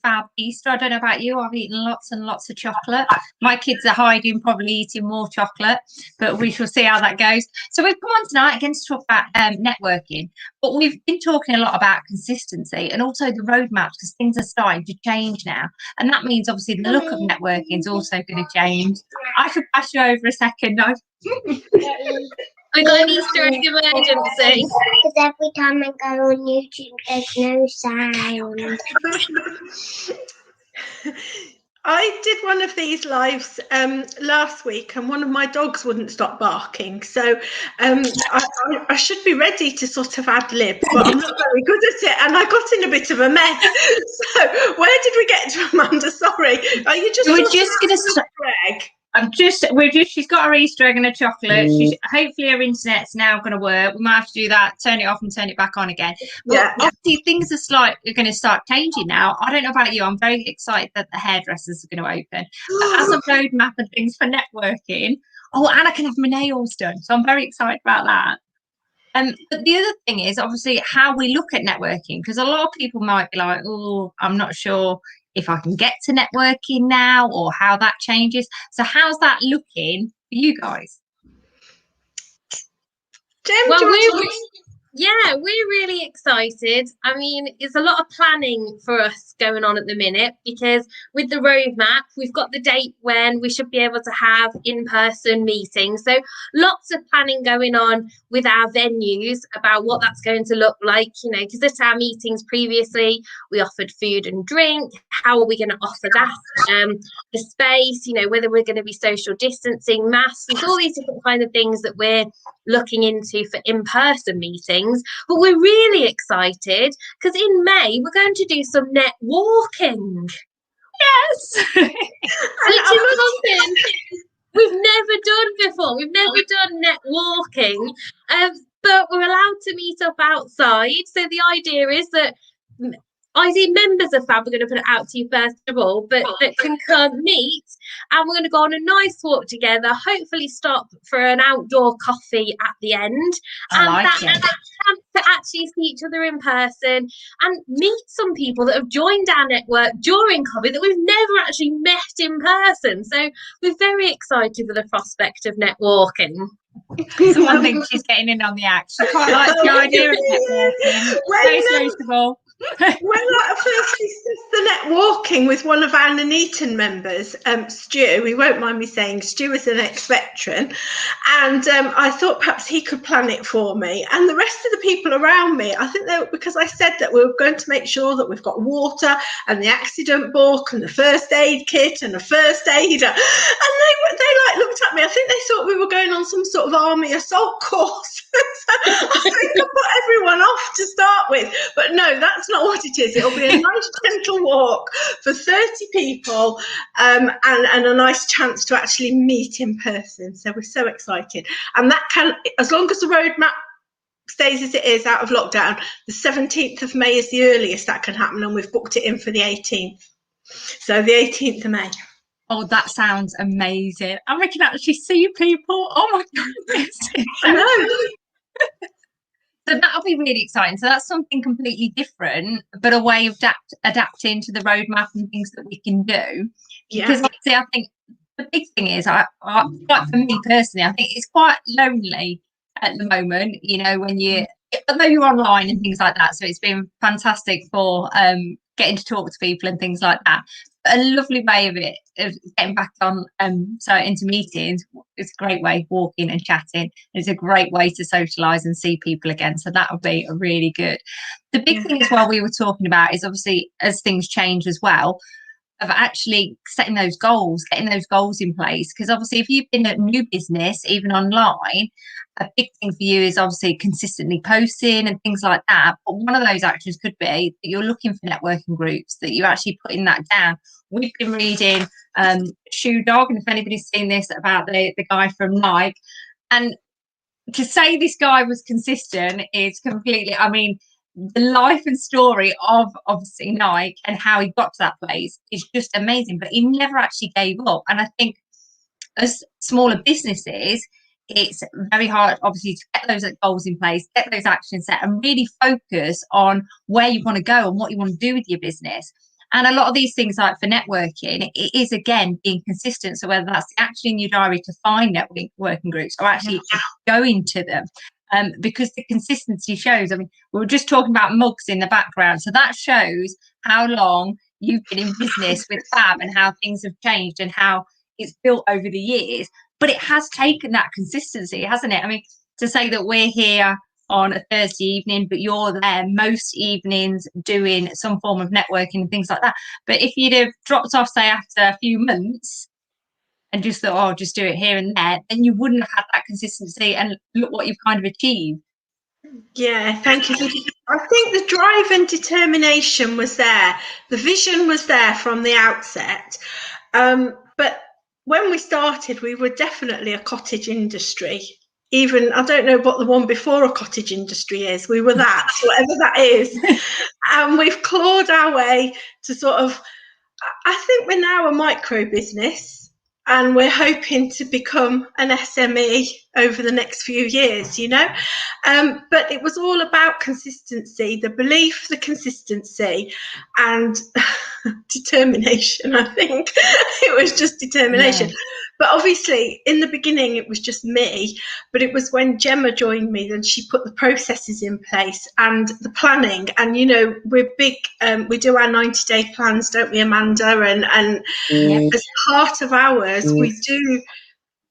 fab Easter. I don't know about you. I've eaten lots and lots of chocolate. My kids are hiding, probably eating more chocolate, but we shall see how that goes. So we've come on tonight again to talk about networking, but we've been talking a lot about consistency and also the roadmaps, because things are starting to change now. And that means obviously the look of networking is also going to change. I could pass you over a second. I got an Easter egg emergency. Because every time I go on YouTube, there's no sound. I did one of these lives last week, and one of my dogs wouldn't stop barking. So I should be ready to sort of ad lib, but I'm not very good at it, and I got in a bit of a mess. So where did we get to, Amanda? Sorry, are you just? We're just going to. She's got her Easter egg and a chocolate. Hopefully her internet's now going to work. We might have to do that, turn it off and turn it back on again. But obviously things are going to start changing now. I don't know about you. I'm very excited that the hairdressers are going to open. But as a roadmap and things for networking, and I can have my nails done. So I'm very excited about that. But the other thing is obviously how we look at networking, because a lot of people might be like, oh, I'm not sure if I can get to networking now, or how that changes. So how's that looking for you guys? Well, we're really excited. I mean, it's a lot of planning for us going on at the minute, because with the roadmap, we've got the date when we should be able to have in-person meetings. So lots of planning going on with our venues about what that's going to look like, you know, because at our meetings previously, we offered food and drink. How are we going to offer that? The space, you know, whether we're going to be social distancing, masks, all these different kind of things that we're looking into for in-person meetings. But we're really excited because in May we're going to do some networking. Yes. Which is something we've never done before. We've never done networking, but we're allowed to meet up outside. So the idea is that ID members of FAB, we're going to put it out to you first of all, but that can come meet, and we're going to go on a nice walk together, hopefully stop for an outdoor coffee at the end, and that chance to actually see each other in person and meet some people that have joined our network during COVID that we've never actually met in person. So we're very excited for the prospect of networking. Someone thinks she's getting in on the act. She quite likes the idea of networking. So sociable. When I first discussed the networking with one of our Nuneaton members, Stu, he won't mind me saying, Stu is an ex-veteran, and I thought perhaps he could plan it for me. And the rest of the people around me, I think because I said that we were going to make sure that we've got water and the accident book and the first aid kit and a first aider, and they like looked at me. I think they thought we were going on some sort of army assault course. I think I put everyone off to start with, but no, that's not what it is. It'll be a nice gentle walk for 30 people, and a nice chance to actually meet in person. So we're so excited, and that can, as long as the roadmap stays as it is out of lockdown, the 17th of May is the earliest that can happen, and we've booked it in for the 18th. So the 18th of May. Oh, that sounds amazing. And we can actually see people. Oh my goodness. I know. So that'll be really exciting. So that's something completely different, but a way of adapting to the roadmap and things that we can do. Because obviously I think the big thing is, like for me personally, I think it's quite lonely at the moment, you know, although you're online and things like that. So it's been fantastic for getting to talk to people and things like that. A lovely way of getting back on into meetings. It's a great way, walking and chatting. It's a great way to socialise and see people again. So that would be really good. The big thing as well we were talking about is obviously as things change as well, of actually setting those goals, getting those goals in place. Because obviously if you've been a new business, even online, a big thing for you is obviously consistently posting and things like that. But one of those actions could be that you're looking for networking groups, that you're actually putting that down. We've been reading Shoe Dog, and if anybody's seen this, about the guy from Nike, and to say this guy was consistent is completely, I mean, the life and story of obviously Nike and how he got to that place is just amazing, but he never actually gave up. And I think as smaller businesses, it's very hard obviously to get those goals in place, get those actions set, and really focus on where you want to go and what you want to do with your business. And a lot of these things, like for networking, it is again being consistent. So whether that's actually in your diary to find networking groups or actually going to them, because the consistency shows. I mean, we were just talking about mugs in the background, so that shows how long you've been in business with Fab and how things have changed and how it's built over the years. But it has taken that consistency, hasn't it? I mean, to say that we're here on a Thursday evening, but you're there most evenings doing some form of networking and things like that. But if you'd have dropped off, say, after a few months and just thought, oh, just do it here and there, then you wouldn't have had that consistency. And look what you've kind of achieved. Yeah, thank you. I think the drive and determination was there. The vision was there from the outset. But when we started, we were definitely a cottage industry. Even, I don't know what the one before a cottage industry is. We were that, whatever that is. And we've clawed our way to sort of, I think we're now a micro business. And we're hoping to become an SME over the next few years, you know. But it was all about consistency, the belief, the consistency, and determination. I think it was just determination. Yeah. But obviously, in the beginning, it was just me. But it was when Gemma joined me, then she put the processes in place and the planning. And, you know, we're big, we do our 90-day plans, don't we, Amanda? And as part of ours, we do,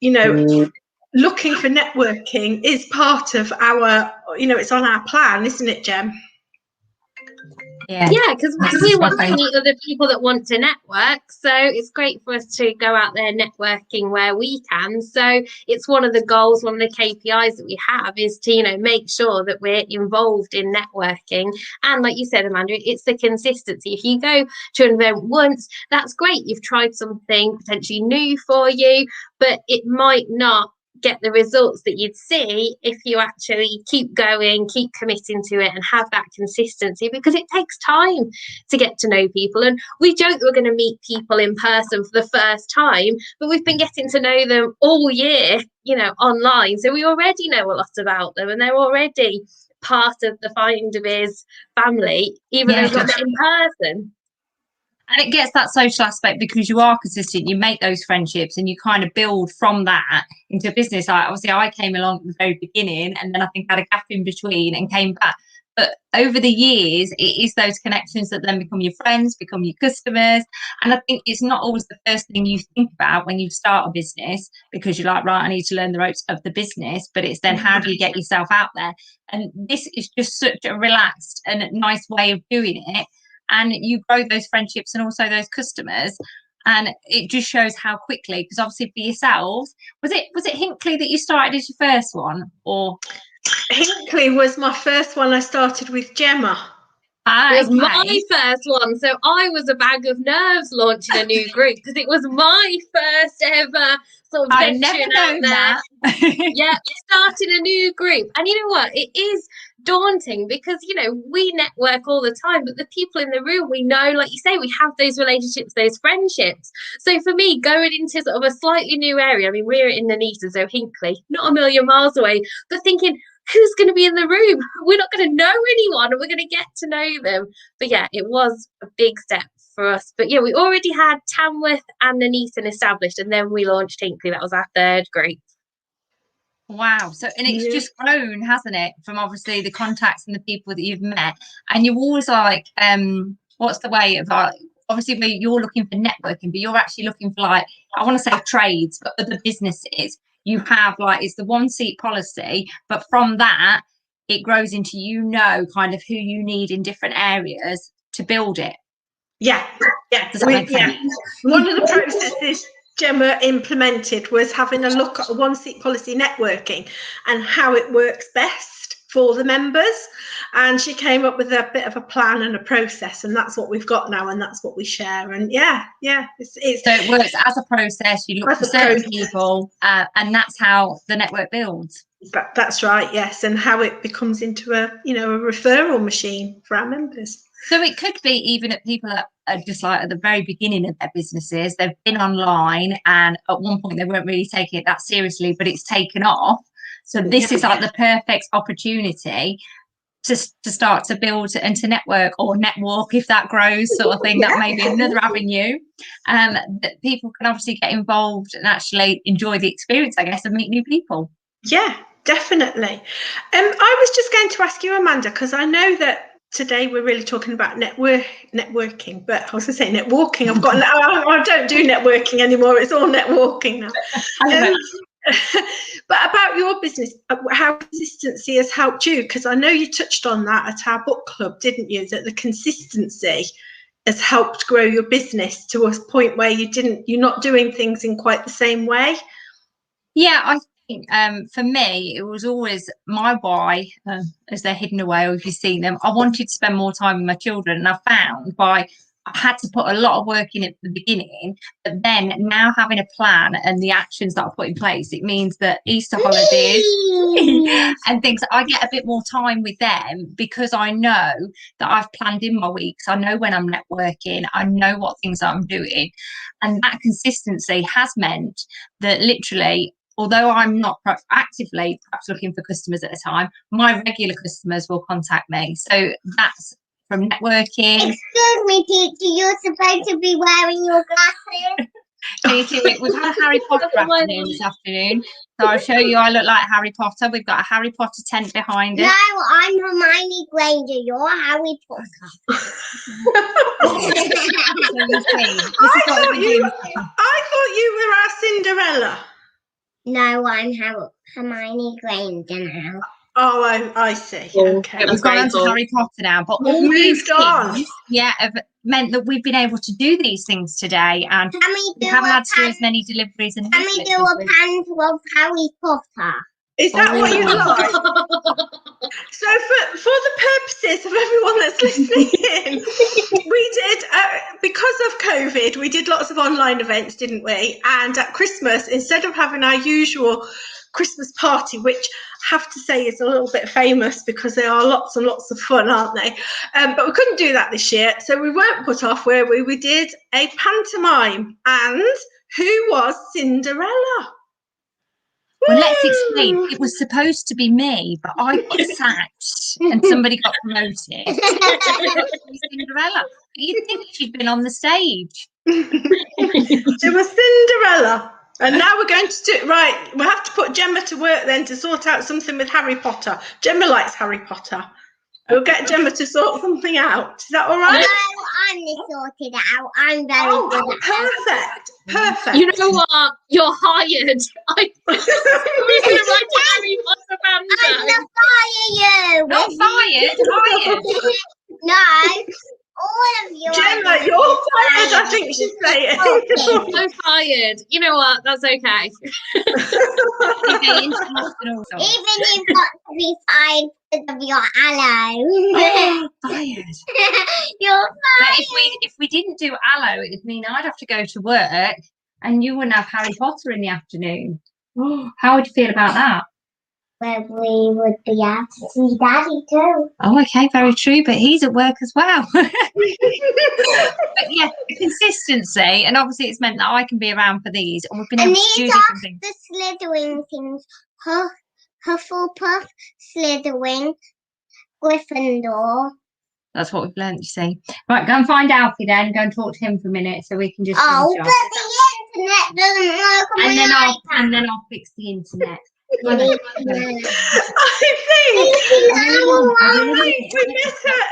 you know, looking for networking is part of our, you know, it's on our plan, isn't it, Gem? Yeah, because we want to meet other people that want to network. So it's great for us to go out there networking where we can. So it's one of the goals, one of the KPIs that we have is to, you know, make sure that we're involved in networking. And like you said, Amanda, it's the consistency. If you go to an event once, that's great. You've tried something potentially new for you, but it might not get the results that you'd see if you actually keep going, keep committing to it and have that consistency, because it takes time to get to know people. And we joke we're going to meet people in person for the first time, but we've been getting to know them all year, you know, online. So we already know a lot about them and they're already part of the FindaBiz family, even though we've not met in person. And it gets that social aspect because you are consistent, you make those friendships and you kind of build from that into a business. Obviously, I came along at the very beginning and then I think I had a gap in between and came back. But over the years, it is those connections that then become your friends, become your customers. And I think it's not always the first thing you think about when you start a business because you're like, right, I need to learn the ropes of the business. But it's then how do you get yourself out there? And this is just such a relaxed and nice way of doing it. And you grow those friendships and also those customers, and it just shows how quickly. Because obviously for yourselves, was it Hinckley that you started as your first one, or Hinckley was my first one? I started with Gemma. It was my first one, so I was a bag of nerves launching a new group because it was my first ever sort of venturing out there. Yeah, starting a new group, and you know what? It is daunting because, you know, we network all the time, but the people in the room we know, like you say, we have those relationships, those friendships. So for me, going into sort of a slightly new area, I mean, we're in Nuneaton, so Hinckley, not a million miles away, but thinking, who's going to be in the room? We're not going to know anyone. We're going to get to know them. But yeah, it was a big step for us. But yeah, we already had Tamworth and Nuneaton established, and then we launched Hinckley. That was our third group. Wow. So, and it's just grown, hasn't it? From obviously the contacts and the people that you've met. And you're always like, what's the way of like, obviously you're looking for networking, but you're actually looking for like, I want to say trades, but other businesses. You have like, it's the one seat policy, but from that, it grows into, you know, kind of who you need in different areas to build it. Yeah. Does that make sense? One of the processes Gemma implemented was having a look at a one seat policy networking and how it works best for the members, and she came up with a bit of a plan and a process, and that's what we've got now, and that's what we share. And it's so it works as a process. You look for certain people, and that's how the network builds. That's right, yes, and how it becomes into a referral machine for our members. So it could be even at people that are just like at the very beginning of their businesses, they've been online and at one point they weren't really taking it that seriously, but it's taken off. So this is like the perfect opportunity to start to build and to network or network if that grows, sort of thing. That may be another avenue that people can obviously get involved and actually enjoy the experience, I guess, and meet new people. Yeah, definitely. I was just going to ask you, Amanda, because I know that today we're really talking about networking, but I was going to say networking. I don't do networking anymore. It's all networking now. But about your business, how consistency has helped you, because I know you touched on that at our book club, didn't you, that the consistency has helped grow your business to a point where you're not doing things in quite the same way. Yeah, I think for me it was always my why, as they're hidden away, or if you've seen them, I wanted to spend more time with my children, and I found I had to put a lot of work in at the beginning, but then now having a plan and the actions that I put in place, it means that Easter holidays and things, I get a bit more time with them because I know that I've planned in my weeks. I know when I'm networking, I know what things I'm doing, and that consistency has meant that literally, although I'm not actively perhaps looking for customers at a time, my regular customers will contact me. So that's from networking. Excuse me, teacher, you're supposed to be wearing your glasses. Can you see it? We've had a Harry Potter afternoon this afternoon. So I'll show you, I look like Harry Potter. We've got a Harry Potter tent behind us. No, I'm Hermione Granger. You're Harry Potter. I thought you were our Cinderella. No, I'm Hermione Granger now. Oh, I see. Okay. We've gone on to Harry Potter now, but all moved on. Yeah, have meant that we've been able to do these things today, and we haven't had to do as many deliveries. And can we do a pan of Harry Potter? Is that what you like? So for the purposes of everyone that's listening in, we did, because of COVID, we did lots of online events, didn't we? And at Christmas, instead of having our usual Christmas party, which I have to say is a little bit famous because they are lots and lots of fun, aren't they? But we couldn't do that this year, so we weren't put off, were we? We did a pantomime, and who was Cinderella? Well, let's explain. It was supposed to be me, but I got sacked and somebody got promoted. Cinderella. You'd think she'd been on the stage. It was Cinderella. And now we're going to do, right, we'll have to put Gemma to work then to sort out something with Harry Potter. Gemma likes Harry Potter. We'll get Gemma to sort something out. Is that all right? No, I'm sorted out. I'm very good at perfect. You know what? You're hired. I'm going to Harry Potter fandom. I'm going to fire you. Not fired. No. All of you. Gemma, you're fired, I think she's saying. I'm fired. You know what? That's okay. Even you've got to be fired because of your aloe. Fired. You're fired. But if we didn't do aloe, it would mean I'd have to go to work and you wouldn't have Harry Potter in the afternoon. How would you feel about that? Well, we would be out to see Daddy too. Oh, okay, very true. But he's at work as well. But yeah, the consistency, and obviously it's meant that I can be around for these, and we've been able to do different things. The slithering things: Hufflepuff, Slytherin, Gryffindor. That's what we've learnt, you see. Right, go and find Alfie then. Go and talk to him for a minute so we can just. Oh, but the internet doesn't work on my iPad. And then I'll fix the internet. I think we miss her.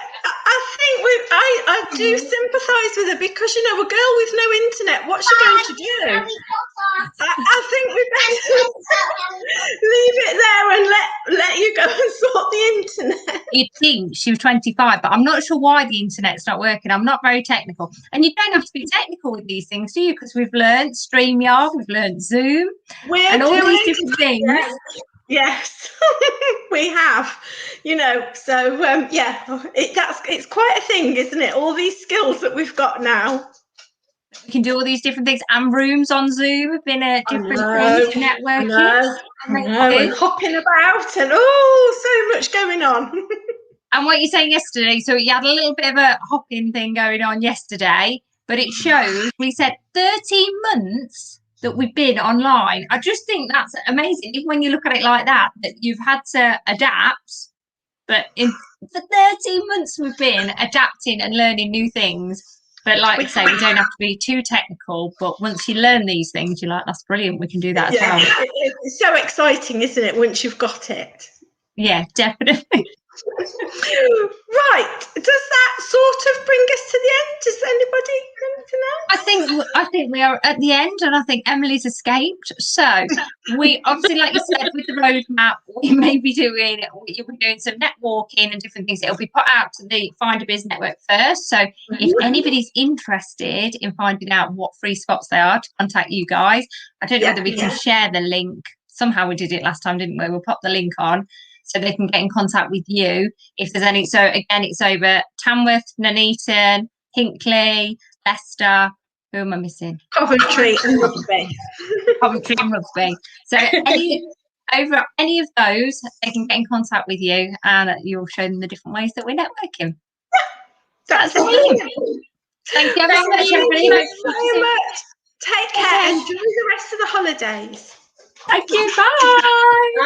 I do sympathise with her because, you know, a girl with no internet, what's she going to do? I think we better leave it there and let you go and sort the internet. You'd think she was 25, but I'm not sure why the internet's not working. I'm not very technical. And you don't have to be technical with these things, do you? Because we've learned StreamYard, we've learned Zoom, and all these different things. Yes, we have, you know, so yeah, it's quite a thing, isn't it? All these skills that we've got now. We can do all these different things, and rooms on Zoom have been a different thing to networking. And hopping about, and so much going on. And what you saying yesterday, so you had a little bit of a hopping thing going on yesterday, but it shows, we said 13 months that we've been online. I just think that's amazing. Even when you look at it like that, that you've had to adapt, but in for 13 months we've been adapting and learning new things. But like I say, we don't have to be too technical. But once you learn these things, you're like, that's brilliant. We can do that as well. It's so exciting, isn't it, once you've got it? Yeah, definitely. Right. Does that sort of bring us to the end? Does anybody anything else? I think we are at the end, and I think Emily's escaped. So we obviously, like you said, with the roadmap, we may be doing some networking and different things. It'll be put out to the FindaBiz network first. So if anybody's interested in finding out what free spots they are, to contact you guys. I don't know whether we can share the link. Somehow we did it last time, didn't we? We'll pop the link on, so they can get in contact with you if there's any. So again, it's over Tamworth, Nuneaton, Hinckley, Leicester. Who am I missing? Coventry and Rugby. Coventry and Rugby. So over any of those, they can get in contact with you, and you'll show them the different ways that we're networking. That's brilliant. Thank you ever so much, everybody. Thank you very much. Take care. Enjoy the rest of the holidays. Thank you. Bye.